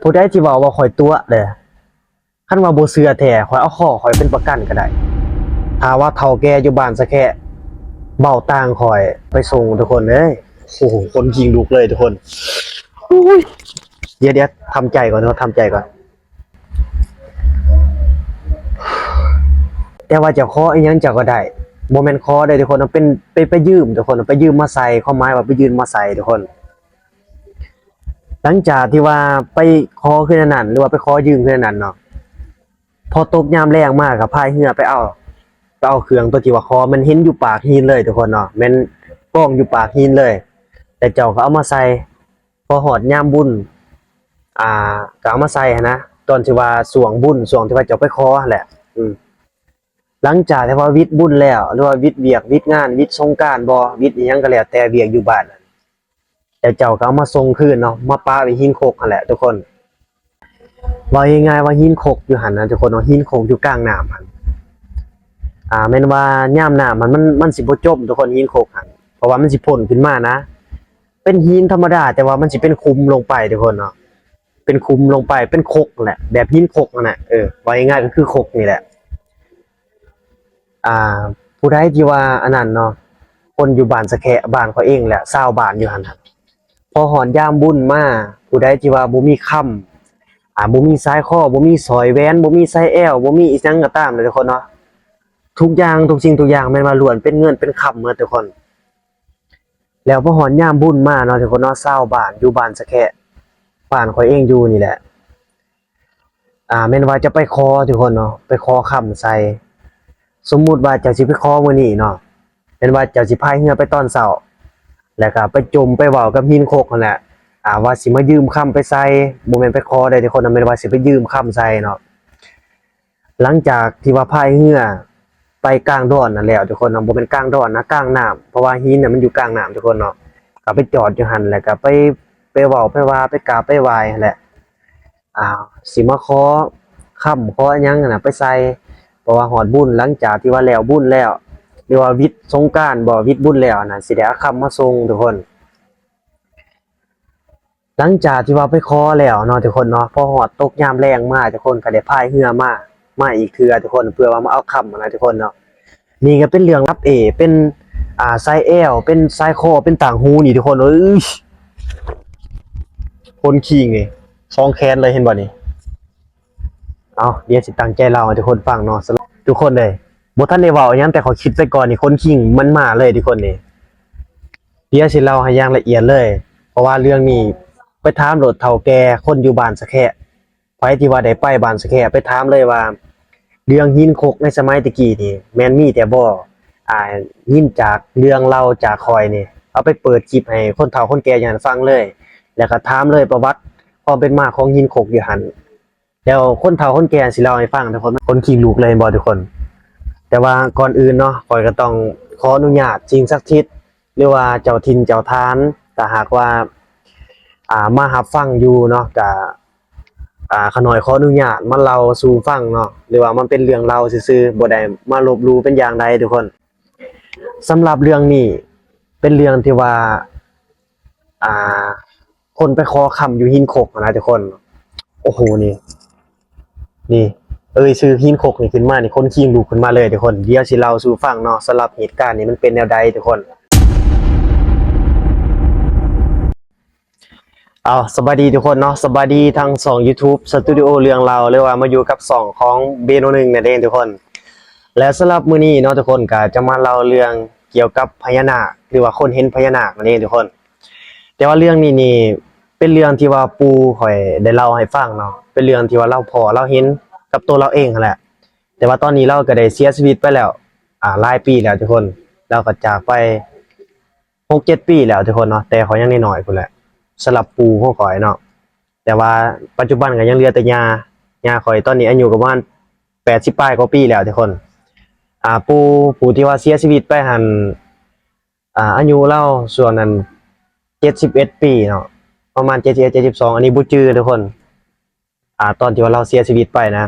ผู้ใดที่ว่าข่อยตัวเด้อคันว่าบ่เชื่อแท้ข่อยเอาข้อข่อยเป็นประกันก็ได้ถ้าว่าเฒ่าแก่อยู่บ้านซะแค่เบ้าต่างข่อยไปส่งทุกคนเอ้ยโอ้โหคนยิงลุกเลยทุกคนอุ้ยเดี๋ยวทำใจก่อนเนาะทำใจก่อนแต่ว่าจะขออีหยังจะก็ได้บ่แม่นขอได้ทุกคนมันเป็นไปยืมทุกคนไปยืมมาใส่ความหมายว่าไปยืมมาใส่ทุกคนหลังจากที่ว่าไปขอคืนนั้นหรือว่าไปขอยืมคืนนั้นเนาะพอตกยามแรงมากก็พายเรือไปเอาเครื่องตัวที่ว่าขอมันเห็นอยู่ปากหินเลยทุกคนเนาะแม่นป้องอยู่ปากหินเลยแต่เจ้าก็เอามาใส่พอหอดยามบุญก็เอามาใส่นะตอนที่ว่าสวงบุญสวงที่ว่าเจ้าไปขอแหละหลังจากที่ว่าวิทย์บุญแล้วหรือว่าวิทย์เวียกวิทย์งานวิทย์สงกรานต์บ่วิทย์อีหยังก็แล้วแต่เวียกอยู่บ้านแต่เจ้าก็เอามาส่งคืนเนาะมาปาไว้หินโคกนั่นแหละทุกคนว่าง่ายๆว่าหินโคกอยู่หั่นนะทุกคนเนาะหินโคกอยู่กลางน้ำหั่นแม่นว่ายามน้ำมันสิบ่จมทุกคนหินโคกหั่นเพราะว่ามันสิพ่นขึ้นมานะเป็นหินธรรมดาแต่ว่ามันสิเป็นคุมลงไปทุกคนเนาะเป็นคุมลงไปเป็นโคกแหละแบบหินโคกนั่นแหละว่าง่ายๆก็คือโคกนี่แหละผู้ใดที่ว่าอันนั้นเนาะคนอยู่บ้านสะแคะบ้านเขาเองแหละชาวบ้านอยู่หั่นพอหอนยามบุญมาผู้ใดที่ว่าบ่มีค่ำบ่มีสายข้อบ่มีสอยแหวนบ่มีสายแอวบ่มีอีหยังก็ตามเลยทุกคนเนาะทุกอย่างทุกสิ่งทุกอย่างแม่นว่าล้วนเป็นเงินเป็นค่ำหมดทุกคนแล้วพอหอนยามบุญมาเนาะทุกคนเนาะชาวบ้านอยู่บ้านสะแคะบ้านเขาเองอยู่นี่แหละแม่นว่าจะไปขอทุกคนเนาะไปขอค่ำใส่สมมุติว่าเจ้าสิไปขอมื้อนี้เนาะเป็นว่าเจ้าสิพายเรือไปตอนเช้าแล้วก็ไปจมไปเว้ากับหินโคกนั่นแหละว่าสิมายืมคำไปใส่บ่แม่นไปขอได้ทุกคนน่ะแม่นว่าสิไปยืมคำใส่เนาะหลังจากที่ว่าพายเรือไปกลางดอนนั่นแล้วทุกคนเนาะบ่แม่นกลางดอนนะกลางน้ำเพราะว่าหินน่ะมันอยู่กลางน้ำทุกคนเนาะก็ไปจอดอยู่หั่นแล้วก็ไปเว้าไปว่าไปกราบไปไหว้นั่นแหละสิมาขอคำขออิหยังนั่นน่ะไปใส่เพราะว่าฮอดบุญหลังจากที่ว่าแล้วบุญแล้วหรือว่าวิทย์สงกรานต์บ่วิทย์บุญแล้วน่ะสิได้เอาคำมาส่งทุกคนหลังจากที่ว่าไปขอแล้วเนาะทุกคนเนาะพอฮอดตกยามแลงมาทุกคนก็ได้พายเรือมาอีกเทื่อทุกคนเพื่อว่ามาเอาคำนะทุกคนเนาะนี่ก็เป็นเรื่องลับเป็นสายแอวเป็นสายคอเป็นต่างหูนี่ทุกคนคนขี้ไงซองแคนเลยเห็นบ่นี่เอาเดี๋ยวสิตั้งใจเล่าให้ทุกคนฟังเนาะทุกคนเลยบ่ทันได้เว้าหยังแต่ขอคิดไว้ก่อนนี่คนขิงมันมาเลยทุกคนนี่เดี๋ยวสิเล่าให้อย่างละเอียดเลยเพราะว่าเรื่องนี้ไปถามโลดเฒ่าแก่คนอยู่บ้านสะแคะไผที่ว่าได้ไปบ้านสะแคะไปถามเลยว่าเรื่องหินคกในสมัยตะกี้นี่แม่นมีแต่บ่ยินจากเรื่องเล่าจากข่อยนี่เอาไปเปิดคลิปให้คนเฒ่าคนแก่อย่างนั้นฟังเลยแล้วก็ถามเลยประวัติความเป็นมาของหินคกอยู่หั่นแล้วคนเฒ่าคนแก่สิเล่าให้ฟังทุกคนขี้ลูกเลยบ่ทุกคนแต่ว่าก่อนอื่นเนาะข่อยก็ต้องขออนุญาตสิ่งศักดิ์สิทธิ์หรือว่าเจ้าถิ่นเจ้าทานถ้าหากว่ามารับฟังอยู่เนาะก็ขน้อยขออนุญาตมาเล่าสู่ฟังเนาะหรือว่ามันเป็นเรื่องเล่าซื่อๆบ่ได้มาลบหลู่เป็นอย่างใดทุกคนสำหรับเรื่องนี้เป็นเรื่องที่ว่าคนไปขอคำอยู่หินคกนะทุกคนโอ้โหนี่ชื่อหินคกนี่ขึ้นมานี่คนขี้ลูกขึ้นมาเลยทุกคนเดี๋ยวสิเล่าสู่ฟังเนาะสำหรับเหตุการณ์นี้มันเป็นแนวใดทุกคนสวัสดีทุกคนเนาะสวัสดีทาง2 YouTube สตูดิโอเรื่องเราเรียกว่ามาอยู่กับ2ของเบโน1นั่นเองทุกคนและสำหรับมื้อนี้เนาะทุกคนก็จะมาเล่าเรื่องเกี่ยวกับพญานาคหรือว่าคนเห็นพญานาคนั่นเองทุกคนแต่ว่าเรื่องนี้นี่เป็นเรื่องที่ว่าปู่ข่อยได้เล่าให้ฟังเนาะเป็นเรื่องที่ว่าเราพอเราเห็นกับตัวเราเองนั่นแหละแต่ว่าตอนนี้เราก็ได้เสียชีวิตไปแล้วหลายปีแล้วทุกคนเราก็จากไป 6-7 ปีแล้วทุกคนเนาะแต่เขายังน้อยๆพุ่นแหละสลับปู่ของข่อยเนาะแต่ว่าปัจจุบันก็ยังเหลือแต่ย่าข่อยตอนนี้อายุประมาณ80ปลายกว่าปีแล้วทุกคนปู่ที่ว่าเสียชีวิตไปหั่นอายุเราส่วนนั้น71ปีเนาะประมาณ71 72อันนี้บ่จื้อทุกคนตอนที่ว่าเราเสียชีวิตไปนะ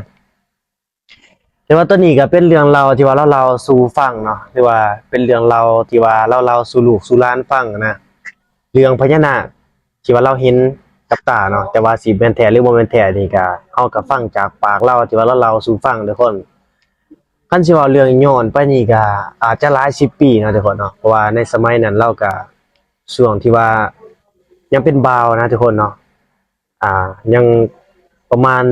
แต่ว่าตอนนี้ก็เป็นเรื่องเราที่ว่าเราสู่ฟังเนาะหรือว่าเป็นเรื่องเราที่ว่าเราสู่ลูกสู่หลานฟังนะเรื่องพญานาคที่ว่าเราเห็น กับตาเนาะแต่ว่าสิแม่นแท้หรือบ่แม่นแท้นี่ก็เฮาก็ฟังจากปากเราที่ว่าเราเล่าสู่ฟังทุกคนคันสิเว้าเรื่องย้อนไปนี่ก็อาจจะหลาย10ปีเนาะทุกคนเนาะเพราะว่าในสมัยนั้นเราก็ช่วงที่ว่ายังเป็นบ่าวนะทุกคนเนาะยังประมาณ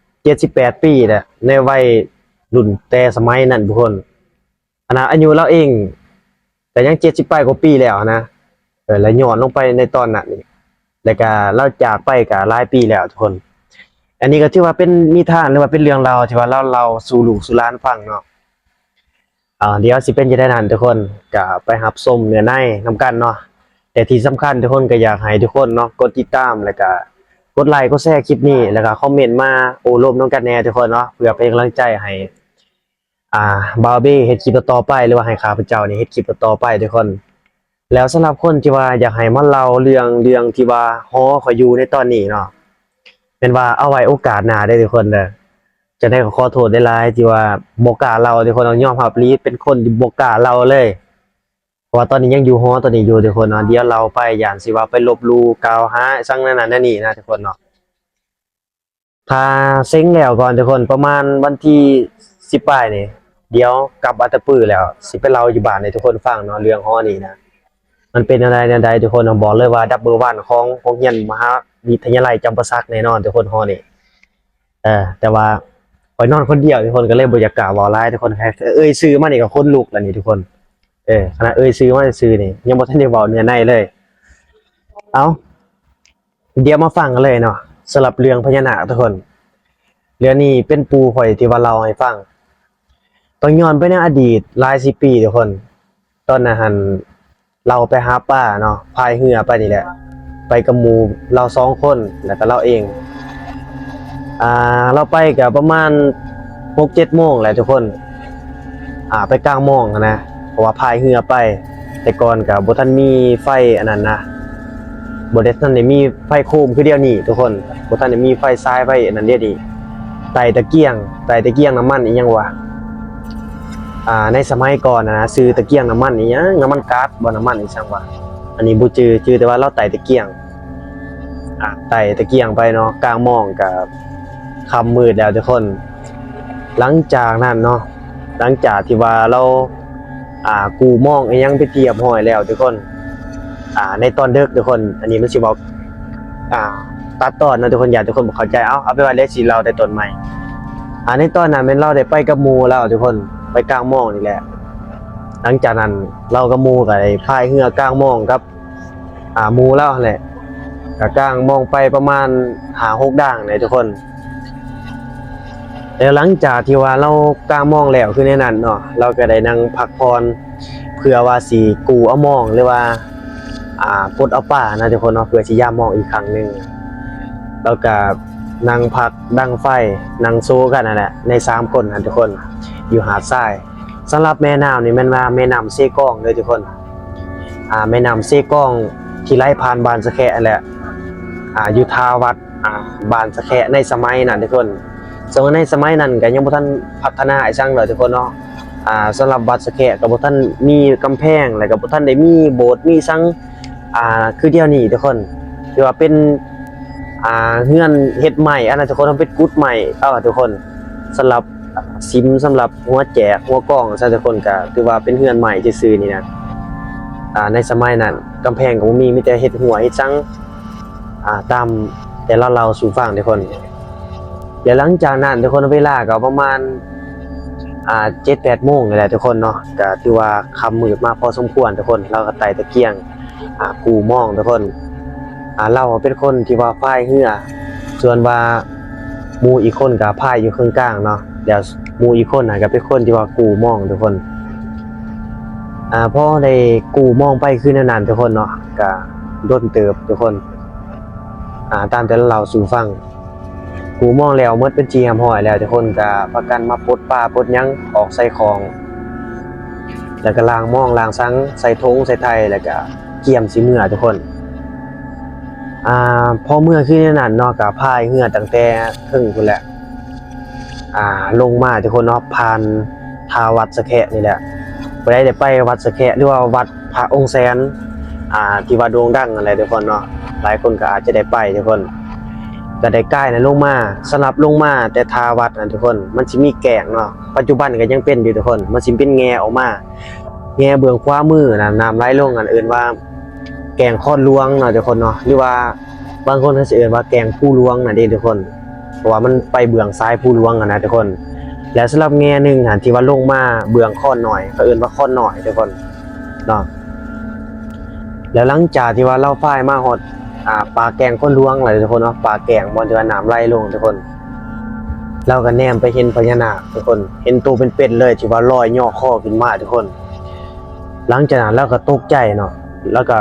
17-18ปีแหละในวัยรุ่นแต่สมัยนั้นทุกคนอายุเราเองแต่ยัง70ปลายกว่าปีแล้วนะแล้วย้อนลงไปในตอนนั้นนี่แล้วก็เราจากไปก็หลายปีแล้วทุกคน อันนี้ก็ถือว่าเป็นนิทานหรือว่าเป็นเรื่องราวที่ว่าเราสู่ลูกสู่หลานฟังเนาะเดี๋ยวสิเป็นจังได๋นั้นทุกคนก็ไปรับชมเนื้อในนำกันเนาะแต่ที่สำคัญทุกคนก็อยากให้ทุกคนเนาะกดติดตามแล้วก็กดไลค์กดแชร์คลิปนี้แล้วก็คอมเมนต์มาโอ้ร่วมนำกันแหน่ทุกคนเนาะเพื่อเป็นกำลังใจให้บาวเบ้เฮ็ดคลิปต่อไปหรือว่าให้ข้าพเจ้านี่เฮ็ดคลิปต่อไปทุกคนแล้วสำหรับคนที่ว่าอยากให้มาเล่าเรื่องที่ว่าฮอเขาอยู่ในตอนนี้เนาะเป็นว่าเอาไว้โอกาสหน้าได้ทุกคนเด้อจะได้ขอโทษได้หลายที่ว่าบ่กล้าเล่าทุกคนต้องยอมรับลีเป็นคนที่บ่กล้าเล่าเลยเพราะว่าตอนนี้ยังอยู่ฮอตอนนี้อยู่ทุกคนเนาะเดี๋ยวเราไปย่านสิว่าไปลบหลู่กล่าวหาซังนั่นนั่นนี่นะทุกคนเนาะถ้าเซ็งแล้วก่อนทุกคนประมาณวันที่10ปลายนี่เดี๋ยวกลับอัตตปือแล้วสิไปเล่าอยู่บ้านให้ทุกคนฟังเนาะเรื่องฮอนี่นะมันเป็นอะไรแนวใดทุกคนบอกเลยว่าดับเบิลวันของโรงเรียนมหาวิทยาลัยจำปาสักแน่นอนทุกคนฮอนี่แต่ว่าข่อยนอนคนเดียวทุกคนก็เลยบ่อยากกล้าเว้าหลายทุกคนแค่ชื่อมานี่ก็คนลุกแล้วนี่ทุกคนขณะชื่อมาชื่อนี่ยังบ่ทันได้เว้าเนื้อในเลยเอาเดี๋ยวมาฟังกันเลยเนาะสำหรับเรื่องพญานาคทุกคนเรื่องนี้เป็นปู่ข่อยที่ว่าเล่าให้ฟังต้องย้อนไปในอดีตหลายสิบปีทุกคนตอนนั้นหันเราไปหาป้าเนาะพายเรือไปนี่แหละไปกับหมู่เรา2คนแล้วก็เราเองเราไปก็ประมาณ 6-7 โมงแหละทุกคนไปกลางโมงนะเพราะว่าพายเรือไปแต่ก่อนก็บ่ทันมีไฟอันนั้นนะบ่ได้ทันได้มีไฟโคมคือเดียวนี้ทุกคนบ่ทันได้มีไฟทรายไฟอันนั้นเดียวนี้ไต่ตะเกียงน้ำมันอีหยังวะในสมัยก่อนนะซื้อตะเกียงน้ำมันอีหยังน้ำมันก๊าซบ่น้ำมันอีจังวะอันนี้บ่จือแต่ว่าเราไต่ตะเกียงไต่ตะเกียงไปเนาะกลางมองกับค่ำมืดแล้วทุกคนหลังจากนั้นเนาะหลังจากที่ว่าเรากูมองอีหยังไปเตรียมห้อยแล้วทุกคนในตอนดึกทุกคนอันนี้มันสิบอกตัดตอนนะทุกคนอยากทุกคนบ่เข้าใจเอาไปว่าเลขสิเราได้ต้นใหม่ในตอนนั้นแม่นเราได้ไปกับหมู่แล้วทุกคนไปกลางหม้องนี่แหละหลังจากนั้นเรากับหมู่ก็ได้พายเรือกลางหม้องกับหมู่แล้วแหละก็กลางหม้องไปประมาณ5-6ด่างเลยทุกคนแล้วหลังจากที่ว่าเรากลางหม้องแล้วคือในนั้นเนาะเราก็ได้นั่งพักผ่อนเพื่อว่าสิกูเอาหม้องหรือว่าปลดเอาป่านะทุกคนเนาะเพื่อสิย่ามหม้องอีกครั้งนึงแล้วก็นั่งพักดังไฟนั่งโซกันนั่นแหละใน3คนนะทุกคนอยู่หาดทรายสำหรับแม่น้ำนี่มันว่าแม่น้ำเซกองเลยทุกคนแม่น้ำเซกองที่ไหลผ่านบ้านสะแคะแหละอยู่ทาวัดบ้านสะแคะในสมัยนั้นทุกคนซึ่งในสมัยนั้นก็ยังบ่ทันพัฒนาอีจังเลยทุกคนเนาะสำหรับวัดสะแคะก็บ่ทันมีกำแพงแล้วก็บ่ทันได้มีโบสถ์มีซังคือเดี๋ยวนี้ทุกคนที่ว่าเป็นเฮือนเฮ็ดใหม่อันนั้นทุกคนทำเป็นกุดใหม่ทุกคนสำหรับซิมสำหรับหัวแจกหัวกล้องซะทุกคนก็ถือว่าเป็นเฮือนใหม่ซื่อๆนี่นะในสมัยนั้นกำแพงก็บ่มีแต่เฮ็ดหัวเฮ็ดจังตามแต่เราสู่ฟังทุกคนเดี๋ยวหลังจากนั้นทุกคนเวลาก็ประมาณ7-8 โมงนี่แหละทุกคนเนาะก็ถือว่าค่ำมืดมาพอสมควรทุกคนเราก็ไต่ตะเกียงกูมองทุกคนเราเป็นคนที่ว่าพายเรือส่วนว่าหมู่อีกคนก็พายอยู่ข้างกลางเนาะเดี๋ยวหมู่อีกคนก็เป็นคนที่ว่ากูมองทุกคนพอได้กูมองไปคือนั่นๆทุกคนเนาะก็ด้นเติบทุกคนตามแต่เราสู่ฟังกูมองแล้วหมดเป็นจีหำห้อยแล้วทุกคนก็ประกันมาปลดปลาปลดหยังออกใส่ของแล้วก็ล้างมองล้างซังใส่ทงใส่ไทยแล้วก็เกี่ยมสิเมื่อทุกคนพอเมื่อขึ้นนั่นเนาะก็พายเรือตั้งแต่ครึ่งพุ่นแหละลงมาทุกคนเนาะผ่านทาวัดสะแคะนี่แหละบ่ได้ไปวัดสะแคะหรือว่าวัดพระองค์แสนที่ว่าโด่งดังอะไรทุกคนเนาะ หลายคนก็อาจจะได้ไปทุกคนก็ได้ใกล้นะลงมาสลับลงมาแต่ทาวัดนะทุกคนมันสิมีแก่งเนาะปัจจุบันก็ยังเป็นอยู่ทุกคนมันสิเป็นแงออกมาแงเบื้องขวามือนะน้ำไหลลงอันอื่นว่าแก่งคอดหลวงเนาะทุกคนเนาะหรือว่าบางคนก็สิเอิ้นว่าแก่งผู้หลวงน่ะเด้ทุกคนเพราะว่ามันไปเบื้องซ้ายผู้หลวงนะทุกคนแล้วสำหรับแง่หนึ่งที่ว่าลงมาเบื้องข้อหน่อยเขาเอิ้นว่าข้อหน่อยทุกคนเนาะแล้วหลังจากที่ว่าเราพ่ายมาฮอดปลาแกงข้นหลวงหลายทุกคนเนาะปลาแกงบนที่ว่าน้ำไหลลงทุกคนเราก็แนมไปเห็นพญานาคทุกคนเห็นตัวเป็นๆเลยที่ว่าลอยย่อคอขึ้นมาทุกคนหลังจากนั้นเราก็ตกใจเนาะแล้วก็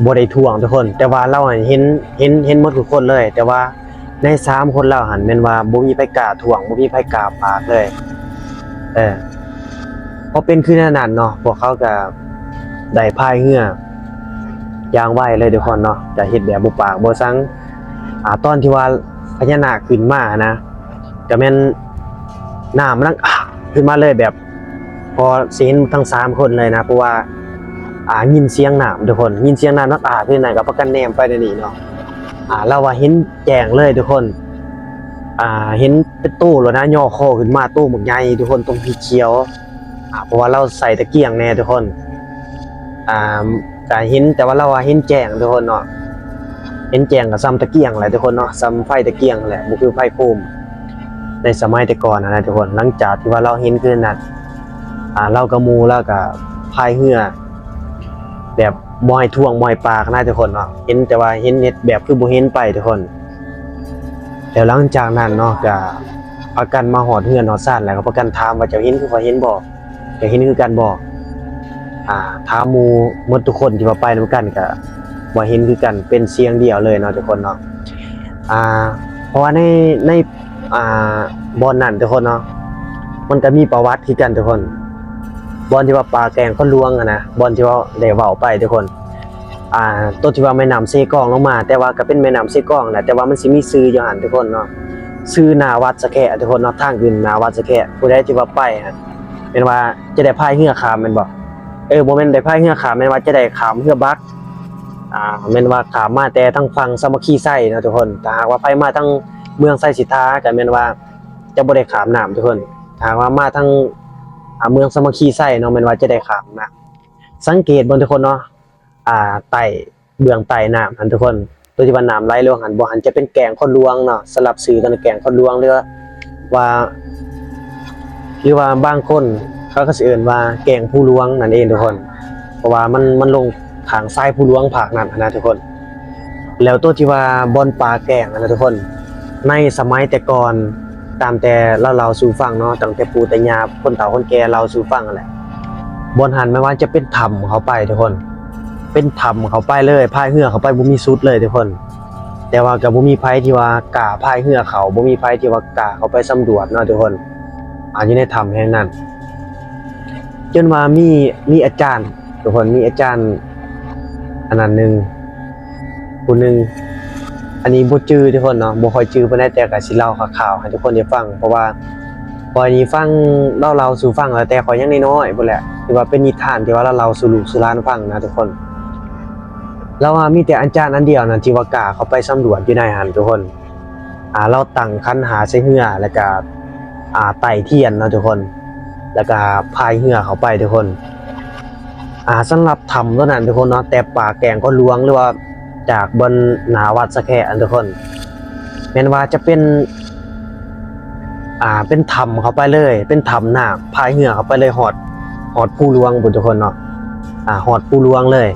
บ่ได้ท่วงทุกคนแต่ว่าเราเห็นหมดทุกคนเลยแต่ว่าใน3คนเราหันแม่นว่าบ่มีไผกล้าท่วงบ่มีไผกล้าปากเลยพอเป็นคืนนั้นเนาะพวกเขาก็ได้พายเรือย่างไว้เลยทุกคนเนาะจะเฮ็ดแบบบ่ปากบ่ซังตอนที่ว่าพญานาคขึ้นมานะก็แม่นน้ำมันขึ้นมาเลยแบบพอสิเห็นทั้ง3คนเลยนะเพราะว่ายินเสียงน้ำทุกคนยินเสียงน้ำนักขึ้นไหนก็ประกันแนมไปในนี้เนาะเราว่าเห็นแจ้งเลยทุกคนเห็นเป็นตู้แล้วนะย่อคอขึ้นมาตู้หมึกใหญ่ทุกคนตรงพีเขียวเพราะว่าเราใส่ตะเกียงแน่ทุกคนก็เห็นแต่ว่าเราว่าเห็นแจ้งทุกคนเนาะเห็นแจ้งกับซ้ำตะเกียงแหละทุกคนเนาะซ้ำไฟตะเกียงแหละบ่คือไฟโคมในสมัยแต่ก่อนนะทุกคนหลังจากที่ว่าเราเห็นคืนนั้นเรากับหมู่แล้วก็พายเรือแบบบ่ให้ท่วงบ่ให้ปากนะทุกคนเนาะเห็นแต่ว่าเห็นเฮ็ดแบบคือบ่เห็นไปทุกคนแล้วหลังจากนั้นเนาะก็ประกันมาหอดเฮือนฮอดซ่านแล้วก็ประกันถามว่าเจ้าเห็นคือว่าเห็นบ่เจ้าเห็นคือกันบ่ถามหมู่หมดทุกคนที่ว่าไปนำกันก็บ่เห็นคือกันเป็นเสียงเดียวเลยเนาะทุกคนเนาะเพราะว่าในบ่อนนั้นทุกคนเนาะมันก็มีประวัติคือกันทุกคนบ่อนที่ว่าปลาแกงข้นหลวงนะบ่อนที่ว่าได้เว้าไปทุกคนตัวที่ว่าแม่น้ำเซกองลงมาแต่ว่าก็เป็นแม่น้ำเซกองนะแต่ว่ามันสิมีชื่ออยู่หั่นทุกคนเนาะชื่อนาวัดสะแคะทุกคนเนาะทางขึ้นนาวัดสะแคะผู้ใดที่ว่าไปเป็นว่าจะได้พายเรือข้ามแม่นบ่บ่แม่นได้พายเรือข้ามแม่นว่าจะได้ข้ามเรือบักแม่นว่าข้ามมาแต่ทางฝั่งสามัคคีไส้เนาะทุกคนถ้าหากว่าไปมาทางเมืองไส้สิทธาก็แม่นว่าจะบ่ได้ข้ามน้ำทุกคนถ้าหากว่ามาทางเมืองสามัคคีไส้เนาะแม่นว่าจะได้ข้ามน้ำสังเกตบ่ทุกคนเนาะใต้เบื้องใต้น้ำหันทุกคนตัวที่ว่าน้ำไหลลงหันบ่หันจะเป็นแกงข้นหลวงเนาะสลับชื่อกันแกงข้นหลวงหรือว่าบางคนเขาก็สิเอิ้นว่าแกงผู้หลวงนั่นเองทุกคนเพราะว่ามันลงทางซ้ายผู้หลวงภาคนั้นนะทุกคนแล้วตัวที่ว่าบ่อนปลาแกงนะทุกคนในสมัยแต่ก่อนตามแต่เราสู่ฟังเนาะตั้งแต่ปู่ตายายคนเฒ่าคนแก่เราสู่ฟังนั่นแหละบ่อนหันไม่ว่าจะเป็นถ้ำเข้าไปทุกคนเป็นถ้ำเข้าไปเลยพายเรือเข้าไปบ่มีสุดเลยทุกคนแต่ว่าก็บ่มีไผที่ว่ากล้าพายเรือเขาบ่มีไผที่ว่ากล้าเข้าไปสำรวจเนาะทุกคนอยู่ในถ้ำแห่งนั้นจนว่ามีอาจารย์ทุกคนมีอาจารย์อันนั้นนึงผู้นึงอันนี้บ่จื้อทุกคนเนาะบ่ค่อยจื้อปานใดแต่ก็สิเล่าข่าวๆให้ทุกคนได้ฟังเพราะว่าพอนี้ฟังเล่าสู่ฟังแล้วแต่ขอยยังน้อยๆพุ่นแหละถือว่าเป็นนิทานที่ว่าเราสู่ลูกสู่หลานฟังนะทุกคนแล้วว่ามีแต่อาจารย์อันเดียวนั่นที่ว่ากล้าเข้าไปสำรวจอยู่ในหันทุกคนเราตั้งคันหาใส่เรือแล้วก็ไต่เทียนเนาะทุกคนแล้วก็พายเรือเข้าไปทุกคนสำหรับถ้ำตัวนั้นทุกคนเนาะแต่ป่าแกงก็หลวงหรือว่าจากบนหนาวัดสะแคะทุกคนแม้นว่าจะเป็นถ้ำเข้าไปเลยเป็นถ้ำน้ำพายเรือเข้าไปเลยหอดผู้หลวงทุกคนเนาะหอดผู้หลวงเลย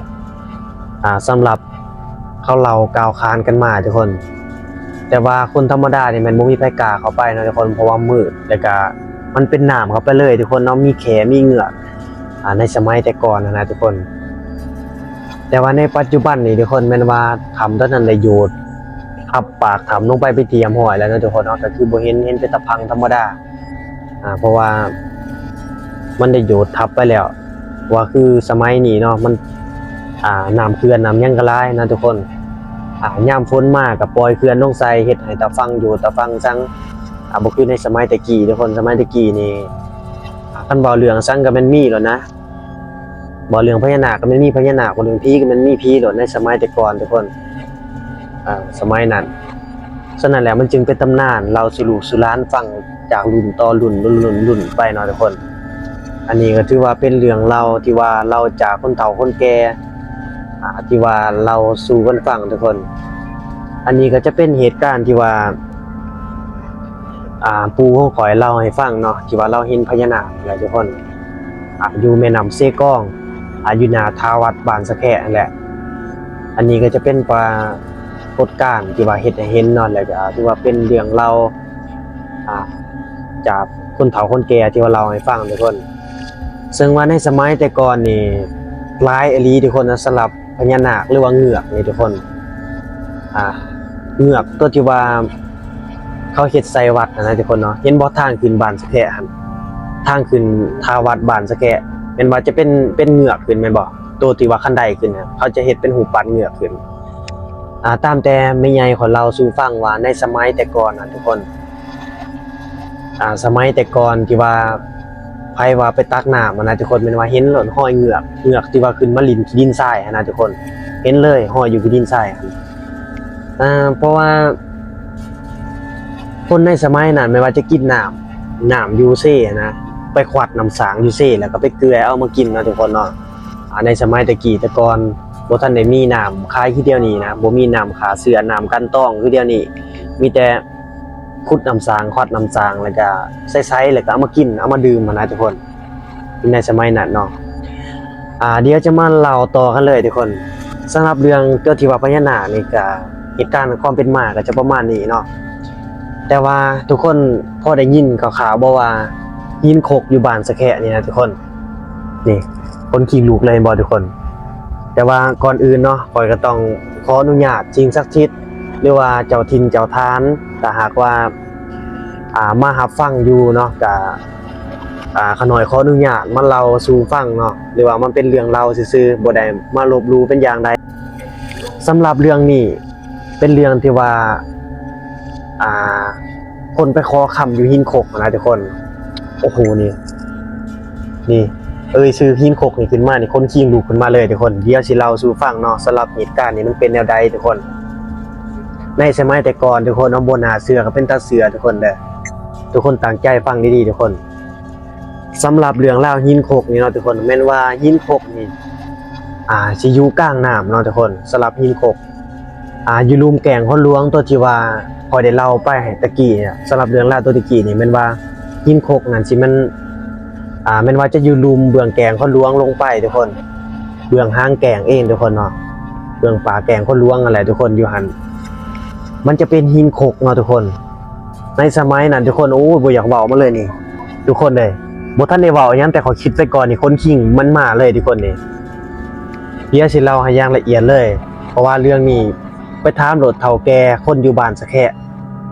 สำหรับเขาเรากล่าวขานกันมาทุกคนแต่ว่าคนธรรมดาเนี่ยมันบ่มีไผกล้าเข้าไปนะทุกคนเพราะว่ามืดแล้วก็มันเป็นน้ำเข้าไปเลยทุกคนเนาะมีแขมีเหงือกในสมัยแต่ก่อนนะทุกคนแต่ว่าในปัจจุบันนี่ทุกคนแม่นว่าทำตอนนั้นได้โยดขับปากทำลงไปเตรียมห้อยแล้วนะทุกคนเนาะก็คือบ่เห็นเป็นตะพังธรรมดาเพราะว่ามันได้โยดทับไปแล้วว่าคือสมัยนี้เนาะมันน้ำเขื่อนน้ำยังกระไรนะทุกคนยามฝนมากกับปล่อยเขื่อนลงใส่เฮ็ดให้ตะฟังอยู่ตะฟังซังบ่คือในสมัยตะกี้ทุกคนสมัยตะกี้นี่คันเว้าเรื่องซังก็แม่นมีแล้วนะ บ่เรื่องพญานาคก็มันมีพญานาคบ่เรื่องผีก็มันมีผีโดดในสมัยแต่ก่อนทุกคนสมัยนั้นฉะนั้นแล้วมันจึงเป็นตำนานเล่าสู่ลูกสู่หลานฟังจากรุ่นต่อรุ่นไปเนาะทุกคนอันนี้ก็ถือว่าเป็นเรื่องเล่าที่ว่าเราจากคนเฒ่าคนแก่ที่ว่าเราสู่กันฟังทุกคนอันนี้ก็จะเป็นเหตุการณ์ที่ว่าปู่ของข้อยเล่าให้ฟังเนาะที่ว่าเราเห็นพญานาคหลายทุกคนอยู่แม่น้ำเซกองอยู่หน้าทาวัดบ้านสะแคะนั่นแหละอันนี้ก็จะเป็นปรากฏการณ์ที่ว่าเฮ็ดให้เห็นเนาะแล้วก็ที่ว่าเป็นเรื่องเล่าจากคนเฒ่าคนแก่ที่ว่าเล่าให้ฟังทุกคนซึ่งว่าในสมัยแต่ก่อนนี่หลายอีหลีทุกคนนะสำหรับพญานาคหรือว่าเงือกนี่ทุกคนเงือกตัวที่ว่าเขาเฮ็ดใส่วัดนะทุกคนเนาะเห็นบ่ทางขึ้นบ้านสะแคะหั่นทางขึ้นทาวัดบ้านสะแคะแม่นว่าจะเป็นเงือกขึ้นแม่นบ่ตัวที่ว่าคันไดขึ้นน่ะเขาจะเฮ็ดเป็นรูปปั้นเงือกขึ้นตามแต่แม่ใหญ่ของเราสู่ฟังว่าในสมัยแต่ก่อนน่ะทุกคนสมัยแต่ก่อนที่ว่าไผว่าไปตักน้ำนะทุกคนแม่นว่าเห็นหล่นห้อยเงือกที่ว่าขึ้นมาลิ้นขี้ดินทรายนะทุกคนเห็นเลยห้อยอยู่ขี้ดินทรายเพราะว่าคนในสมัยนั้นไม่ว่าจะกินน้ำยูเซ่นะไปขวัดน้ำสางยูเซ่แล้วก็ไปเกลือเอามากินนะทุกคนเนาะในสมัยแต่ก่อนบ่ทันได้มีน้ำขายคือเดียวนี้นะบ่มีน้ำขาเสือน้ำกันต้องคือเดียวนี้มีแต่ขุดน้ำสางขวัดน้ำสางแล้วก็ใส่ๆแล้วก็เอามากินเอามาดื่มนะทุกคนในสมัยนั้นเนาะเดี๋ยวจะมาเล่าต่อกันเลยทุกคนสำหรับเรื่องเกี่ยวที่ว่าพญานาคนี่ก็เหตุการณ์ความเป็นมาก็จะประมาณนี้เนาะแต่ว่าทุกคนพอได้ยินข่าวๆบ่ว่าหินโคกอยู่บ้านสะแคะนี่นะทุกคนนี่คนขี้ลูกเลยบ่ทุกคนแต่ว่าก่อนอื่นเนาะข้อยก็ต้องขออนุญาตสิ่งศักดิ์สิทธิ์หรือว่าเจ้าถิ่นเจ้าทานถ้าหากว่ามารับฟังอยู่เนาะก็ขะหน่อยขออนุญาตมาเล่าสู่ฟังเนาะหรือว่ามันเป็นเรื่องเล่าซื่อๆบ่ได้มาลบหลู่เป็นอย่างใดสำหรับเรื่องนี้เป็นเรื่องที่ว่าคนไปขอคำอยู่หินโคกนะทุกคนโอ้โหนี่ชื่อหินโคกนี่ขึ้นมานี่คนขี้ลูกขึ้นมาเลยทุกคนเดี๋ยวสิเล่าสู่ฟังเนาะสำหรับเหตุการณ์นี้มันเป็นแนวใดทุกคนในสมัยแต่ก่อนทุกคนเอาบนหาเสือก็เป็นตาเสือทุกคนเด้อทุกคนตั้งใจฟังดีๆทุกคนสำหรับเรื่องราวหินโคกนี่เนาะทุกคนแม่นว่าหินโคกนี่สิอยู่กลางน้ำเนาะทุกคนสำหรับหินโคกอยู่ลุ่มแก่งคนหลวงตัวที่ว่าพอได้เล่าไปตะกี้เนี่ยสำหรับเรื่องราวตัวตะกี้นี่แม่นว่าหินโคกนั่นสิมันแม่นว่าจะอยู่ลุ่มเบื้องแก่งคนหลวงลงไปทุกคนเบื้องหางแก่งเองทุกคนเนาะเบื้องป่าแก่งคนหลวงอะไรทุกคนอยู่หั่นมันจะเป็นหินโคกเนาะทุกคนในสมัยนั้นทุกคนโอ้บ่อยากเว้ามาเลยนี่ทุกคนเลยบ่ทันได้เว้าหยังแต่ขอคิดไปก่อนนี่คนขิงมันมาเลยทุกคนนี่เดี๋ยวสิเล่าให้อย่างละเอียดเลยเพราะว่าเรื่องนี้ไปถามรถเฒ่าแก่คนอยู่บ้านสะแคะ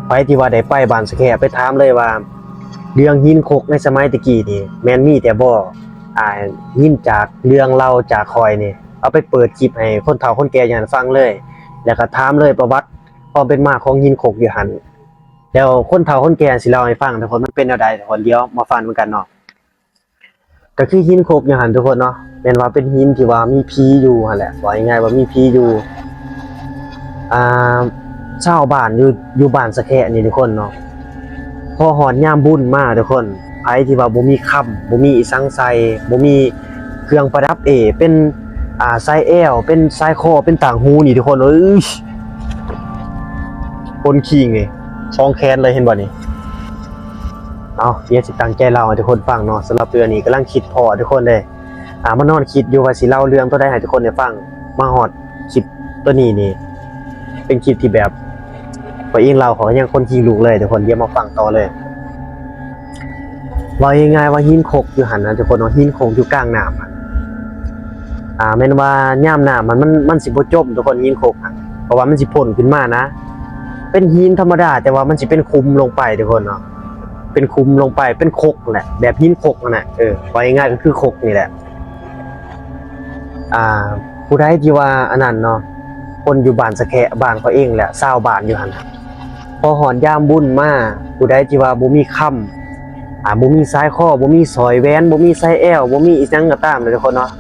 ไปที่ว่าได้ไปบ้านสะแคะไปถามเลยว่าเรื่องหินโคกในสมัยตะกี้นี่แม่นมีแต่บ่ยินจากเรื่องเล่าจากคอยนี่เอาไปเปิดคลิปให้คนเฒ่าคนแก่อย่างนั้นฟังเลยแล้วก็ถามเลยประวัติความเป็นมาของหินโคกอยู่หั่นแล้วคนเฒ่าคนแก่สิเล่าให้ฟังทุกคนมันเป็นแนวใดทุกคนเดี๋ยวมาฟังกันเนาะก็คือหินโคกอยู่หั่นทุกคนเนาะแม่นว่าเป็นหินที่ว่ามีผีอยู่หั่นแหละว่าง่ายๆว่ามีผีอยู่ชาวบ้านอยู่บ้านสะแคะนี่ทุกคนเนาะพอฮอดยามบุญมาทุกคนไผที่ว่าบ่มีค่ำบ่มีอีสังไสบ่มีเครื่องประดับเป็นสายแอวเป็นสายคอเป็นต่างหูนี่ทุกคนคนขิงนี่ช่องแคนเลยเห็นบ่นี่เอาเดี๋ยวสิตั้งใจเล่าให้ทุกคนฟังเนาะสำหรับเรื่องนี้กำลังคิดพอทุกคนเลยมานอนคิดอยู่ว่าสิเล่าเรื่องตัวใดให้ทุกคนได้ฟังมาฮอดคลิปตัวนี้นี่เป็นคลิปที่แบบพอเองเราขอยังคนขี้ลูกเลยทุกคนเดี๋ยวมาฟังต่อเลยว่ายังไงว่าหินโคกอยู่หั่นนะทุกคนว่าหินโคกอยู่กลางน้ำแม่นว่าย่ามน้ำมันสิบ่จมทุกคนหินโคกเพราะว่ามันสิพ่นขึ้นมานะเป็นหินธรรมดาแต่ว่ามันสิเป็นคุมลงไปทุกคนเนาะเป็นคุมลงไปเป็นโคกแหละแบบหินโคกนั่นแหละว่ายังไงก็คือโคกนี่แหละผู้ใดที่ว่าอันนั้นเนาะคนอยู่บ้านสะแคะบ้านเขาเองแหละชาวบ้านอยู่หั่นพอหอนยามบุญมาผู้ใดที่ว่าบ่มีค่ำบ่มีสายคอบ่มีสอยแหวนบ่มีสายแอวบ่มีอีหยังก็ตามเลยทุกคนเนาะ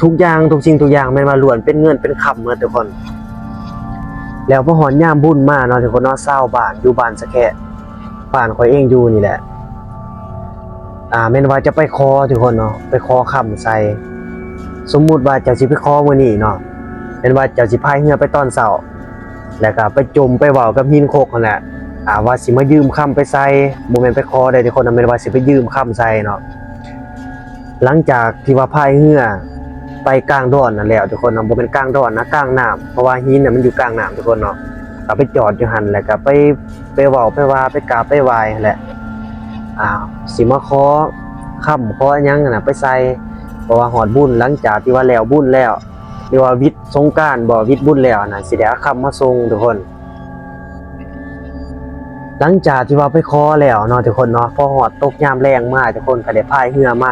ทุกอย่างทุกสิ่งทุกอย่างแม่นว่าล้วนเป็นเงินเป็นคำหมดทุกคน แล้วพอหอนยามบุญมาเนาะทุกคนเนาะชาวบ้านอยู่บ้านสะแคะบ้านข่อยเองอยู่นี่แหละแม่นว่าจะไปขอทุกคนเนาะไปขอคำใส่สมมุติว่าเจ้าสิไปขอมื้อนี้เนาะแม่นว่าเจ้าสิพายเรือไปตอนเช้าแล้วก็ไปจมไปเว้ากับหินโคกนั่นแหละว่าสิมายืมคำไปใส่บ่แม่นไปขอได้ทุกคนนะแม่นว่าสิไปยืมคำใส่เนาะหลังจากที่ว่าพายเรือไปกลางดอนนั่นแล้วทุกคนเนาะบ่แม่นกลางดอนนะกลางน้ำเพราะว่าหินน่ะมันอยู่กลางน้ำทุกคนเนาะก็ไปจอดอยู่หั่นแล้วก็ไปเว้าไปว่าไปกราบไปไหว้นั่นแหละสิมาขอคำขอหยังน่ะไปใส่เพราะว่าฮอดบุญหลังจากที่ว่าแล้วบุญแล้วหรือว่าวิทย์สงกรานต์บ่วิทย์บุญแล้วน่ะสิได้เอาคำมาส่งทุกคนหลังจากที่ว่าไปขอแล้วเนาะทุกคนเนาะพอฮอดตกยามแลงมาทุกคนก็ได้พายเรือม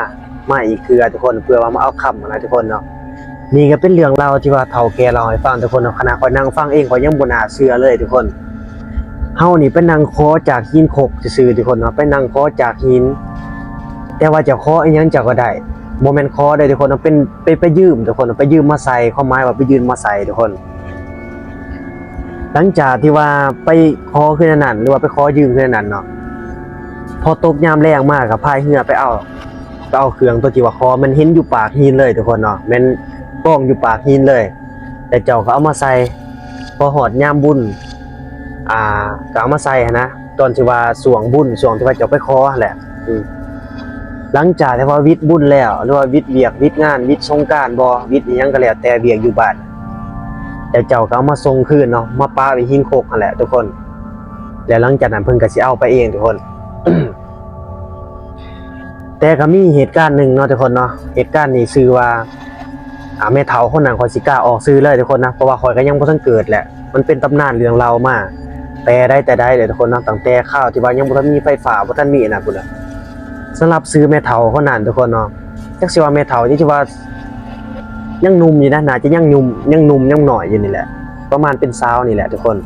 าอีกคือทุกคนเพื่อว่ามาเอาคำนะทุกคนเนาะนี่ก็เป็นเรื่องราวที่ว่าเฒ่าแก่เล่าให้ฟังทุกคนเนาะขณะข่อยนั่งฟังเองข่อยยังบ่น่าเชื่อเลยทุกคนเฮานี่ไปนั่งขอจากหินโคกซื่อๆทุกคนเนาะไปนั่งขอจากหินแต่ว่าจะขออีหยังเจ้าก็ได้บ่แม่นขอได้ทุกคนเนาะเป็นไปยืมทุกคนไปยืมมาใส่ความหมายว่าไปยืมมาใส่ทุกคนหลังจากที่ว่าไปขอคืนนั้นหรือว่าไปขอยืมคืนนั้นเนาะพอตกยามแลงมาก็พายเรือไปเอาเครื่องตัวที่ว่าขอมันเห็นอยู่ปากหินเลยทุกคนเนาะแม่นป้องอยู่ปากหินเลยแต่เจ้าก็เอามาใส่พอหอดยามบุญก็เอามาใส่นะตอนที่ว่าสวงบุญสวงที่ว่าเจ้าไปขอแหละหลังจากที่ว่าวิทย์บุญแล้วหรือว่าวิทย์เวียกวิทย์งานวิทย์สงกรานต์บ่วิทย์อีหยังก็แล้วแต่เวียกอยู่บ้านแต่เจ้าก็เอามาส่งคืนเนาะมาปาไว้หินโคกนั่นแหละทุกคนแล้วหลังจากนั้นเพิ่นก็สิเอาไปเองทุกคน แต่ก็มีเหตุการณ์หนึ่งเนาะทุกคนเนาะเหตุการณ์นี้ชื่อว่าแม่เฒ่าคนนั้นข่อยสิกล้าออกชื่อเลยทุกคนนะเพราะว่าข่อยก็ยังบ่ทันเกิดแหละมันเป็นตำนานเรื่องราวมาแต่ได้เลยทุกคนนะตั้งแต่ข้าวที่ว่ายังบ่ทันมีไฟฟ้าบ่ทันมีนะพุ่นน่ะสำหรับชื่อแม่เฒ่าคนนั้นทุกคนเนาะจักสิว่าแม่เฒ่านี่สิว่ายังหนุ่มอยู่นะน่าจะยังหนุ่มยังหน่อยอยู่นี่แหละประมาณเป็นสาวนี่แหละทุกคน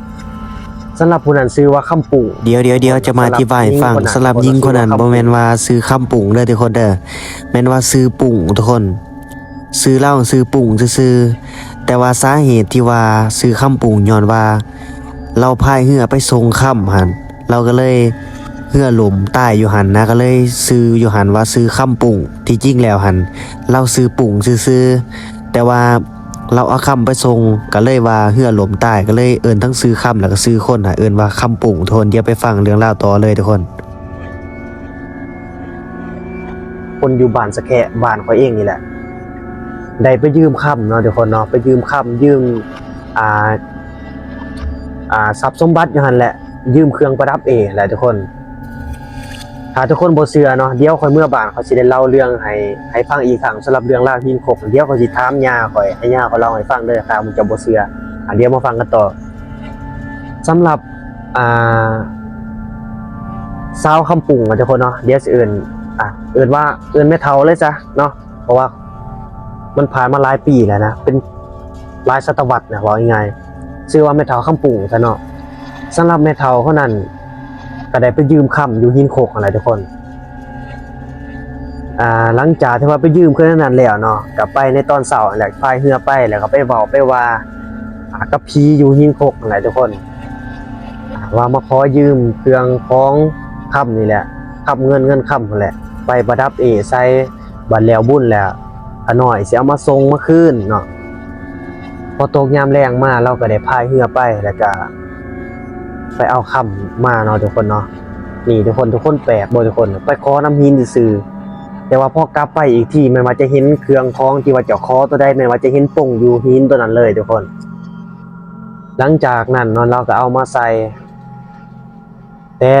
สำหรับผู้นั้นชื่อว่าคำปุ่งเดี๋ยวจะมาอธิบายฟังสำหรับหญิงคนนั้นบ่แม่นว่าซื้อคำปุ่งเด้อทุกคนเด้อแม่นว่าซื้อปุ่งทุกคนซื้อเหล้าซื้อปุ่งซื่อๆแต่ว่าสาเหตุที่ว่าซื้อคำปุ่งย้อนว่าเราพายเรือไปส่งค่ำหั่นเราก็เลยเรือล่มใต้อยู่หั่นนะก็เลยซื้ออยู่หั่นว่าซื้อคำปุ่งที่จริงแล้วหั่นเราซื้อปุ่งซื่อๆแต่ว่าเราเอาคำไปส่งก็เลยว่าเหือหลมใต้ก็เลยเอิ้นทั้งซื้อคำแล้วก็ซื้อคนเอิ้นว่าคำปุ่งทนเดี๋ยวไปฟังเรื่องราวต่อเลยทุกคนคนอยู่บ้านสะแคะบ้านข่อยเองนี่แหละได้ไปยืมคำเนาะทุกคนเนาะไปยืมคำยืมทรัพย์สมบัติอยู่หั่นแหละยืมเครื่องประดับแหละทุกคนถ้าทุกคนบ่เชื่อเนาะเดี๋ยวข่อยเมื่อบ้านเขาสิได้เล่าเรื่องให้ฟังอีกครั้งสำหรับเรื่องราวหินโคกเดี๋ยวเขาสิถามย่าข่อยให้ย่าเขาเล่าให้ฟังเด้อครับมันจะบ่เชื่อเดี๋ยวมาฟังกันต่อสำหรับสาวคำปุ่งทุกคนเนาะเดี๋ยวสิเอิ้นแม่เฒ่าเลยจ้ะเนาะเพราะว่ามันผ่านมาหลายปีแล้วนะเป็นหลายศตวรรษนะว่าง่ายๆชื่อว่าแม่เฒ่าคำปุ่งซะเนาะสำหรับแม่เฒ่าคนนั้นก็ได้ไปยืมคำอยู่หินโคกอะไรทุกคนหลังจากที่ว่าไปยืมเครื่องนั้นแล้วเนาะกลับไปในตอนเช้าแหละพายเรือไปแล้วก็ไปเว้าไปว่ากับผีอยู่หินโคกอะไรทุกคนว่ามาขอยืมเครื่องของคำนี่แหละคำเงินคำนั่นแหละไปประดับใส่บัดแล้วบุญแล้วหน่อยสิเอามาส่งมาคืนเนาะพอตกยามแรงมาเราก็ได้พายเรือไปแล้วก็ไปเอาคำมาเนาะทุกคนเนาะนี่ทุกคนแปลกบ่ทุกคนไปขอน้ำหินซื่อแต่ว่าพอกลับไปอีกทีมันว่าจะเห็นเครื่องของที่ว่าเจ้าขอตัวใดมันว่าจะเห็นป่งอยู่หินตัวนั้นเลยทุกคนหลังจากนั้นเนาะเราก็เอามาใส่แต่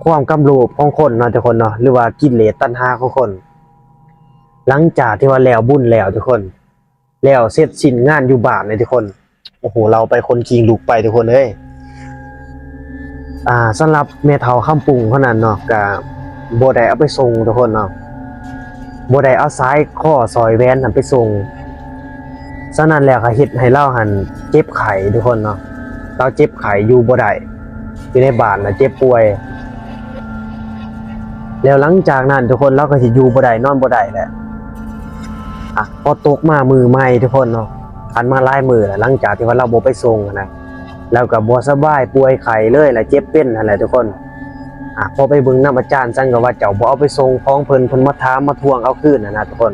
ความกำรูปของคนเนาะทุกคนเนาะหรือว่ากิเลสตัณหาของคนหลังจากที่ว่าแล้วบุญแล้วทุกคนแล้วเสร็จสิ้นงานอยู่บ้านเลยทุกคนโอ้โหเราไปคนคิงลุกไปทุกคนเอ้ยสำหรับแม่เฒ่าคำปุ่งเท่านั้นเนาะก็บ่ได้เอาไปส่งทุกคนเนาะบ่ได้เอาสายข้อซอยแหวนไปส่งฉะนั้นแล้วก็เฮ็ดให้เราหันเจ็บไข้ทุกคนเนาะเราเจ็บไข้อยู่บ่ได้อยู่ในบ้านน่ะเจ็บป่วยแล้วหลังจากนั้นทุกคนเราก็สิอยู่บ่ได้นอนบ่ได้แหละ พอตกมามือใหม่ทุกคนเนาะอันมาหลายมือแล้วหลังจากที่ว่าเราบ่ไปส่งนะแล้วก็บ่สบายป่วยไข้เลยแล้วเจ็บเป็นนั่นแหละทุกคนพอไปเบิ่งนำอาจารย์ซั่นก็ว่าเจ้าบ่เอาไปส่งของเพิ่นมาถามมาทวงเอาคืนนะทุกคน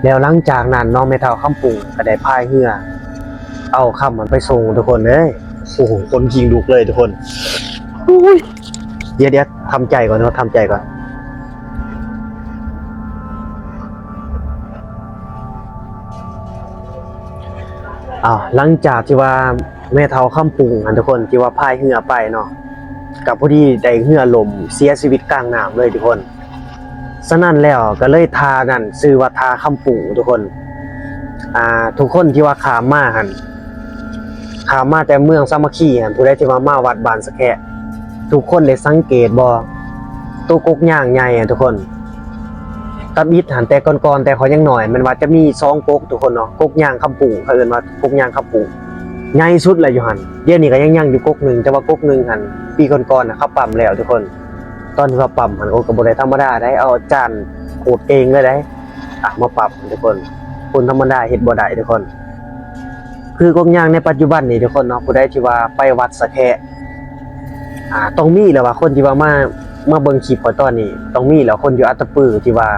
แล้วหลังจากนั้นน้องแม่เฒ่าคำปุงก็ได้พายเรือเอาคำมันไปส่งทุกคนเอ้ยโอ้โหคนยิงลุกเลยทุกคนเดี๋ยวทำใจก่อนเนาะทำใจก่อนหลังจากที่ว่าแม่เฒ่าคำปุงทุกคนที่ว่าพายเรือไปเนาะกับพอดีได้เรือล่มเสียชีวิตกลางน้ำเลยทุกคนฉะนั้นแล้วก็เลยทานั่นชื่อว่าทาคำปุงทุกคนทุกคนที่ว่าขามมาแต่เมืองสามัคคีผู้ใดที่มาวัดบ้านสะแคะทุกคนได้สังเกตบ่ตัวกกย่างใหญ่ทุกคนกับอิฐหันแต่ก่อนๆแต่เขายังหน่อยมันว่าจะมี2กกทุกคนเนาะกกย่างคำปุงเขาเอิ้นว่ากกย่างคำปุงใหญ่สุดเลยอยู่หั่นเดี๋ยวนี้ก็ยังอยู่กกนึงแต่ว่ากกนึงหั่นปีก่อนๆเขาปั๊มแล้วทุกคนตอนที่ว่าปั๊มหั่นโอ้ก็บ่ได้ธรรมดาได้เอาจานโขดเองเลยได้มาปรับทุกคนคนธรรมดาเฮ็ดบ่ได้ทุกคนคือกกย่างในปัจจุบันนี่ทุกคนเนาะผู้ใดที่ว่าไปวัดสะแคะต้องมีแล้วว่าคนที่ว่ามาเบิ่งคลิปข่อยตอนนี้ต้องมีแล้วคนอยู่อัตตปือที่ว่า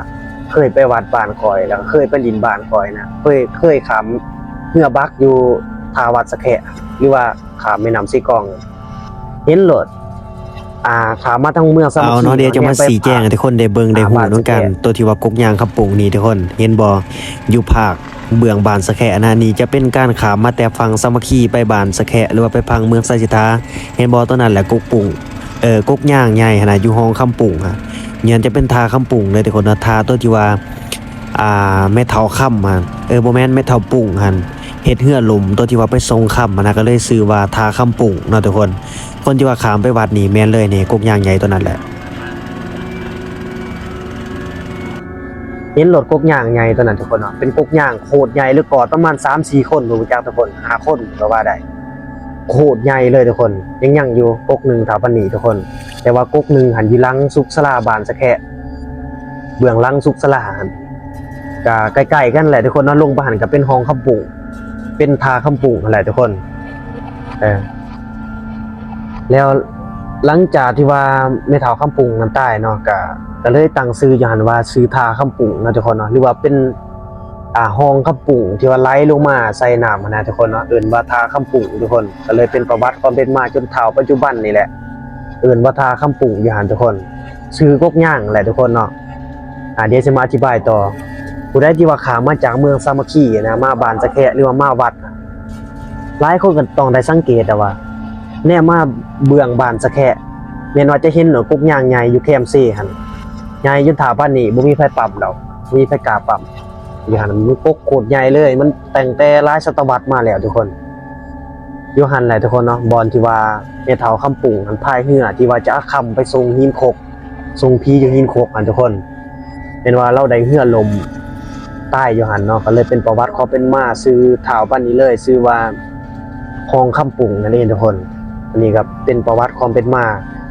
เคยไปวัดบ้านข่อยแล้วเคยไปลินบ้านข่อยนะเคยขามเรือบักอยู่ทาวัดสะแคะหรือว่าขามแม่น้ำซีกองเห็นโลดขามมาทั้งเมืองสามัคคีเนาะเดี๋ยวจะมาสีแจ้งให้ทุกคนได้เบิ่งได้ฮู้นำกันตัวที่ว่ากกย่างคำปุงนี่ทุกคนเห็นบ่อยู่ภาคเบื้องบ้านสะแคะนะนี่จะเป็นการขามมาแต่ฝั่งสามัคคีไปบ้านสะแคะหรือว่าไปพังเมืองไสสิทาเห็นบ่ตัวนั้นแหละกกปุงกกย่างใหญ่ขนาดอยู่ห้องคำปุงเนี่ยจะเป็นทาคำปุงเลยทุกคนนะทาตัวที่ว่าแม่เฒ่าค่ำบ่แม่นแม่เฒ่าปุงหั่นเฮ็ดเฮือลมตัวที่ว่าไปทรงค่ำนะก็เลยชื่อว่าทาคำปุงเนาะทุกคนคนที่ว่าขามไปวัดนี่แม่นเลยนี่กกย่างใหญ่ตัวนั้นแหละเห็นรถกกย่างใหญ่ตัวนั้นทุกคนเนาะเป็นกกย่างโคตรใหญ่หรือกอดประมาณ 3-4 คนรู้จักทุกคน5คนก็ว่าได้โคตรใหญ่เลยทุกคนยังอยู่กกนึงถาปานนี้ทุกคนแต่ว่ากกนึงหันอยู่หลังสุขศาลาบ้านสะแคะเบื้องหลังสุขศาลาก็ใกล้ๆกันแหละทุกคนเนาะลงไปหันก็เป็นห้องคำปุงเป็นทาคำปุงนั่นแหละทุกคนแล้วหลังจากที่ว่าแม่เฒ่าคำปุงนั้นตายเนาะก็เลยตั้งชื่ออยู่หั่นว่าชื่อทาคำปุงนะทุกคนเนาะหรือว่าเป็นห้องคำปุงที่ว่าไหลลงมาใส่น้ำนะทุกคนเนาะเอิ้นว่าทาคำปุงทุกคนก็เลยเป็นประวัติความเป็นมาจนเฒ่าปัจจุบันนี่แหละเอิ้นว่าทาคำปุงอยู่หั่นทุกคนชื่อกกย่างแหละทุกคนเนาะเดี๋ยวจะมาอธิบายต่อผู้ใดที่ว่าขามมาจากเมืองสามัคคีนะมาบ้านสะแคะหรือว่ามาวัดหลายคนก็ต้องได้สังเกตว่าแน่มาเบื้องบ้านสะแคะแม่นว่าจะเห็นกกย่างใหญ่อยู่แคมป์ซี่หั่นใหญ่จนถาปานนี้บ่มีไผปรับดอกบ่มีไผกล้าปรับอยู่หั่นมันกกโคตรใหญ่เลยมันแต่งแต่หลายศตวรรษมาแล้วทุกคนอยู่หั่นแหละทุกคนเนาะบอนที่ว่าแม่เฒ่าคำปุงหันพายเรือที่ว่าจะเอาคำไปส่งหินคกส่งผีอยู่หินคกหั่นทุกคนเป็นว่าเราได้เรือลมใต้อยู่หั่นเนาะก็เลยเป็นประวัติเขาเป็นมาชื่อถาวปานนี้เลยชื่อว่าห้องคำปุงนั่นเองทุกคนอันนี้ครับเป็นประวัติความเป็นมา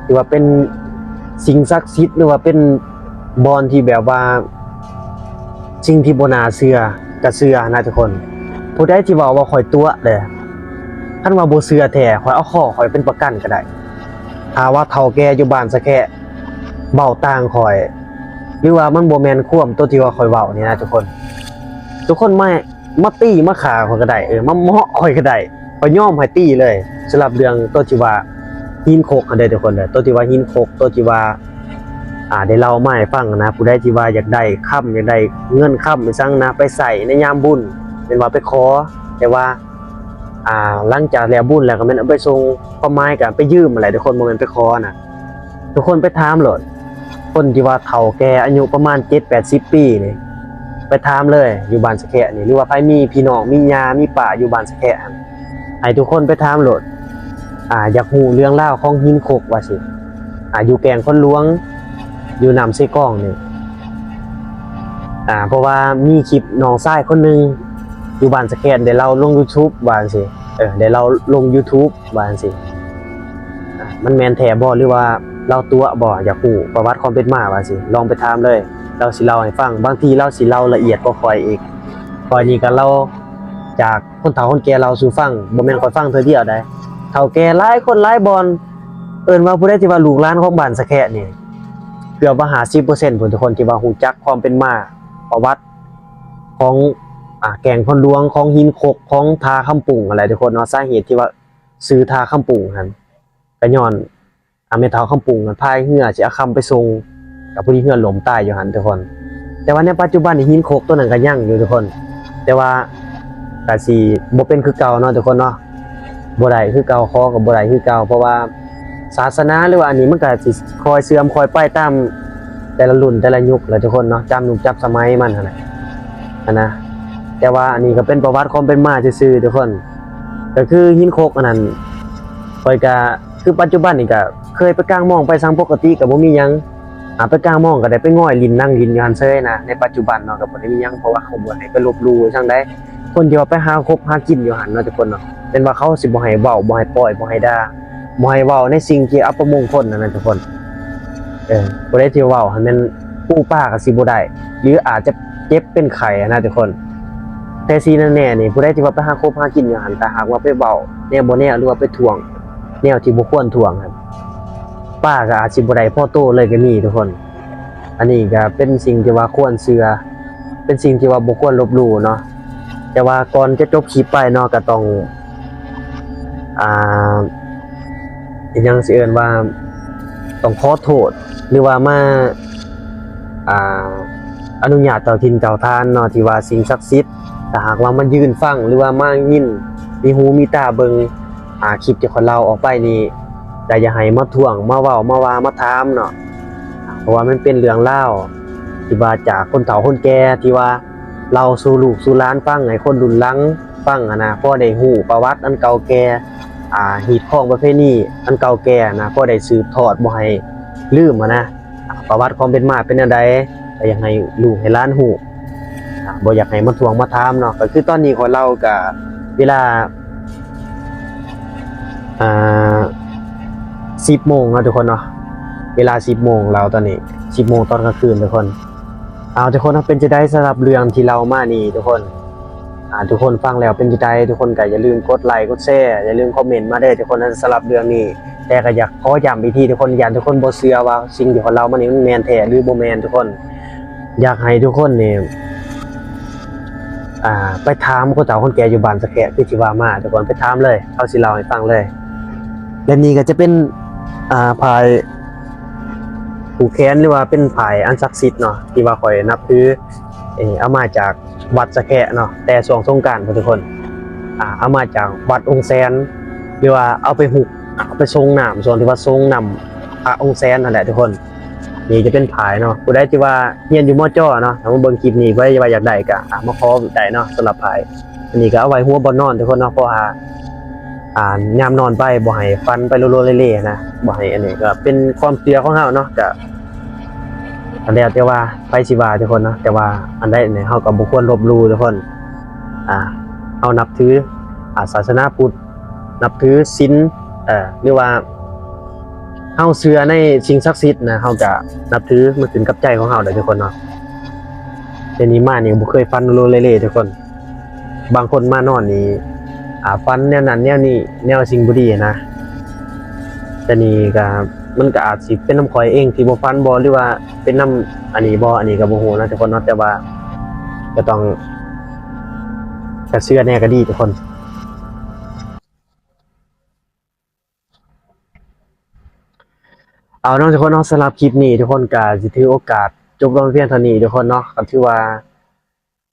ที่ว่าเป็นสิ่งศักดิ์สิทธิ์หรือว่าเป็นบอนที่แบบว่าสิ่งที่บ่น่าเชื่อก็เชื่อนะทุกคนผู้ใดที่ว่าข่อยตัวเด้อคันว่าบ่เชื่อแท้ข่อยเอาข้อข่อยเป็นประกันก็ได้ถ้าว่าเฒ่าแก่อยู่บ้านสะแคะเว้าต่างข่อยหรือว่ามันบ่แม่นความตัวที่ว่าข่อยเว้านี่นะทุกคนมาตีมาฆ่าข่อยก็ได้มาเหมาะข่อยก็ได้ข่อยยอมให้ตีเลยสำหรับเรื่องตัวที่ว่าหินคกอันใดทุกคนเด้อตัวที่ว่าหินคกตัวที่ว่าได้เล่ามาให้ฟังนะผู้ใดที่ว่าอยากได้ค่ำอยากได้เงินค่ำไปซั่งนะไปใส่ในยามบุญเป็นว่าไปขอแต่ว่าหลังจากแล้วบุญแล้วก็แม่นเอาไปส่งความหมายก็ไปยืมอะไรทุกคนบ่แม่นไปขอนะทุกคนไปถามโลดคนที่ว่าเฒ่าแก่อายุประมาณ 7-80 ปีนี่ไปถามเลยอยู่บ้านสะแคะนี่หรือว่าใครมีพี่น้องมีญามีป้าอยู่บ้านสะแคะให้ทุกคนไปถามโลดอยากฮู้เรื่องราวของหินคกว่าสิอยู่แกงคนหลวงอยู่น้ำไส้กล้องนี่เพราะว่ามีคลิปน้องชายคนนึงอยู่บ้านสะแคะได้เล่าลง YouTube ว่าจังซี่ได้เล่าลง YouTube ว่าจังซี่มันแม่นแท้บ่หรือว่าเล่าตัวบ่อยากฮู้ประวัติความเป็นมาว่าสิลองไปถามเลย เราสิเล่าให้ฟังบางทีเราสิเล่าละเอียดกว่าข่อยอีกข่อยนี่ก็เล่าจากคนเฒ่าคนแก่เราสู่ฟังบ่แม่นข่อยฟังเทื่อเดียวได้เฒ่าแก่หลายคนหลายบอนเอิ้นว่าผู้ใดที่ว่าลูกหลานของบ้านสะแคะนี่เกือบว่า50%พุ่นทุกคนที่ว่าฮู้จักความเป็นมาประวัติของแกงพนหลวงของหินคกของทาคำปุ่งอะไรทุกคนเนาะสาเหตุที่ว่าซื้อทาคำปุ่งหั่นก็ย้อนแม่เฒ่าคำปุ่งพายเรือสิเอาคำไปส่งกับผู้ที่เรือล่มตายอยู่หั่นทุกคนแต่ว่าในปัจจุบันนี่หินคกตัวนั้นก็ยังอยู่ทุกคน แต่ว่าก็สิบ่เป็นคือเก่าเนาะทุกคนเนาะบ่ได้คือเก่าขอก็บ่ได้คือเก่าเพราะว่าศาสนาหรือว่าอันนี้มันก็สิคอยเสื่อมคอยไปตามแต่ละรุ่นแต่ละยุคแหละทุกคนเนาะจำยุคจับสมัยมันหั่นแหละนะแต่ว่าอันนี้ก็เป็นประวัติความเป็นมาซื่อๆทุกคนก็คือหินคกอันนั้นข้อยก็คือปัจจุบันนี่ก็เคยไปกางมองไปสังปกติก็บ่มีหยังไปกางมองก็ได้ไปง่อยลิ้นนั่งลิ้นอยู่หั่นเซยนะในปัจจุบันเนาะก็บ่ได้มีหยังเพราะว่าเขาบ่ให้ไปลบหลู่จังได๋คนที่ว่าไปหาคบหากินอยู่หั่นเนาะทุกคนเนาะเป็นว่าเขาสิบ่ให้เว้าบ่ให้ปล่อยบ่ให้ด่าบ่ให้เว้าในสิ่งที่อัปมงคลนั่นน่ะทุกคนบ่ได้ที่เว้าให้มันปู่ป้าก็สิบ่ได้หรืออาจจะเจ็บเป็นไข้นะทุกคนแต่สิ่งนั้นแน่นี่ผู้ใดที่ว่าไปหาคบหากินอยู่หั่นแต่หากว่าไปเว้าแนวบ่แน่หรือว่าไปทวงแนวที่บ่ควรทวงครับป้าก็อาจสิบ่ได้พอโตเลยก็มีทุกคนอันนี้ก็เป็นสิ่งที่ว่าควรเชื่อเป็นสิ่งที่ว่าบ่ควรลบหลู่เนาะแต่ว่าก่อนจะจบคลิปไปเนาะก็ต้องอีกอย่างสิเอิ้นว่าต้องขอโทษหรือว่ามาอ่าอนุญาตเจ้าถิ่นเจ้าทานเนาะที่ว่าสิ่งศักดิ์สิทธิ์ถ้าหากว่ามันยืนฟังหรือว่ามายินมีหูมีตาเบิ่งคลิปที่คนเราออกไปนี่ก็อย่าให้มาท่วงมาเว้ามาว่ามาถามเนาะเพราะว่ามันเป็นเรื่องเล่าวที่ว่าจากคนเฒ่าคนแก่ที่ว่าเราสู่ลูกสู่หลานฟังให้คนรุ่นหลังฟังนะพอได้ฮู้ประวัติอันเก่าแก่หีบของประเพณีอันเก่าแก่นะพอได้สืบทอดบ่ให้ลืมนะประวัติความเป็นมาเป็นจังไดก็อยากให้ลูกให้หลานฮู้บ่อยากให้มาทวงมาถามเนาะก็คือตอนนี้ของเราก็เวลา10 โมงนะทุกคนเนาะเวลา10 โมงเราตอนนี้10 โมงตอนกลางคืนทุกคนทุกคนเป็นจะได้สำหรับเรื่องที่เรามานี่ทุกคนทุกคนฟังแล้วเป็นจะได้ทุกคนก็อย่าลืมกดไลค์กดแชร์อย่าลืมคอมเมนต์มาได้ทุกคนสำหรับเรื่องนี้แต่ก็อยากขอย้ำอีกทีทุกคนทุกคนบ่เชื่อว่าสิ่งที่ของเรามันนี่มันแม่นแท้หรือบ่แม่นทุกคนอยากให้ทุกคนนี่ไปถามคนเฒ่าคนแก่อยู่บ้านสะแคะคือที่ว่ามาทุกคนไปถามเลยเขาสิเล่าให้ฟังเลยและนี่ก็จะเป็นภายผูกแขนหรือว่าเป็นภายอันศักดิ์สิทธิ์เนาะที่ว่าข่อยนับถือเอามาจากวัดสะแคะเนาะแต่ช่วงสงกรานต์ทุกคนเอามาจากวัดองค์แสนหรือว่าเอาไปหุกเอาไปทรงน้ำส่วนที่ว่าทรงนำพระองค์แสนนั่นแหละทุกคนนี่จะเป็นภายเนาะผู้ใดที่ว่าเรียนอยู่ม.จ.เนาะถ้ามาเบิ่งคลิปนี้ไว้ว่าอยากได้ก็มาขอได้เนาะสำหรับภายอันนี้ก็เอาไว้หัวบ่นอนทุกคนเนาะเพราะว่ายามนอนไปบ่ให้ฟันไปโลๆเล่ๆนะบ่ให้อันนี้ก็เป็นความเชื่อของเฮาเนาะก็อันแล้วแต่ว่าไปสิว่าทุกคนเนาะแต่ว่าอันใดเนี่ยเฮาก็บ่ควรลบหลู่ทุกคนเฮานับถือศาสนาพุทธนับถือศีลหรือว่าเฮาเชื่อในสิ่งศักดิ์สิทธิ์นะเฮาก็นับถือมันขึ้นกับใจของเฮาได้ทุกคนเนาะแต่นี้มานี่บ่เคยฟันโลๆเล่ๆทุกคนบางคนมานอนนี่ฟันแนวนั้นแนวนี้แนวสิ่งบ่ดีนะแต่นี่ก็มันก็อาจสิเป็นน้ำข่อยเองที่บ่ฟันบ่หรือว่าเป็นน้ำอันนี้บ่อันนี้ก็บ่ฮู้นะทุกคนเนาะแต่ว่าก็ต้องเชื่อแน่ก็ดีทุกคนเอาเนาะทุกคนเนาะสำหรับคลิปนี้ทุกคนก็สิถือโอกาสจบลงเพียงเท่านี้ทุกคนเนาะก็ถือว่า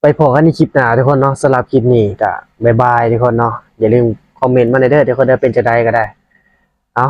ไปพบกันในคลิปหน้าทุกคนเนาะสำหรับคลิปนี้ก็บ๊ายบายทุกคนเนาะอย่าลืมคอมเมนต์มาเด้อทุกคนเด้อเป็นจังได๋ก็ได้เอา